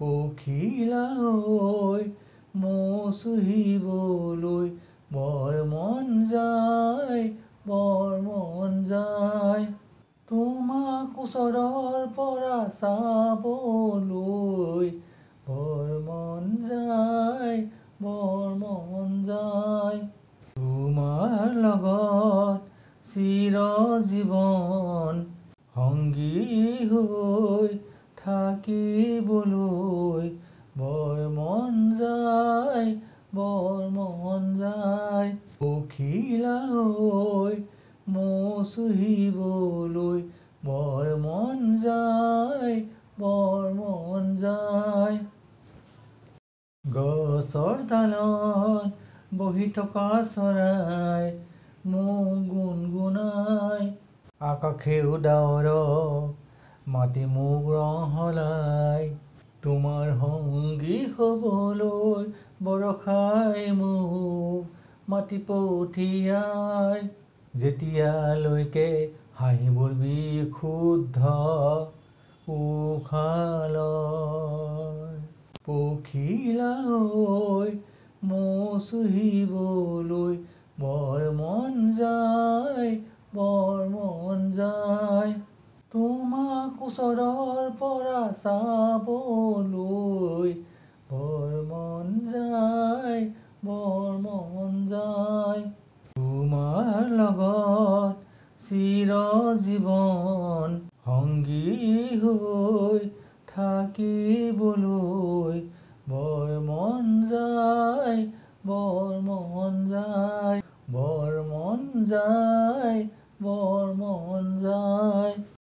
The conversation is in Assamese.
পখিলা হৈ মৌ চুহিবলৈ বৰ মন যায়, বৰ মন যায়। তোমাক ওচৰৰ পৰা চাবলৈ বৰ মন যায়, বৰ মন যায়। তোমাৰ লগত চিৰজীৱন সংগী হৈ থাকিবলৈ বৰ মন যায়, বৰ মন যায়। পখিলা হৈ মৌ চুহিবলৈ বৰ মন যায়, বৰ মন যায়। গছৰ ডালত বহি থকা চৰাই মোক গুণগুণাই, আকাশেও ডাৱৰক মাতি মোক ৰং সলাই। তোমাৰ সংগী হ'বলৈ বৰষাই মোক মাতি পঠিয়াই। যেতিয়ালৈকে হাঁহিবৰ বিশুদ্ধ উশাহ লয়। পখিলা হৈ মৌ চুহিবলৈ বৰ মন যায়, বৰ মন যায়। তোমাক ওচৰৰ পৰা চাবলৈ বৰ মন যায়, বৰ মন যায়। তোমাৰ লগত চিৰজীৱন সংগী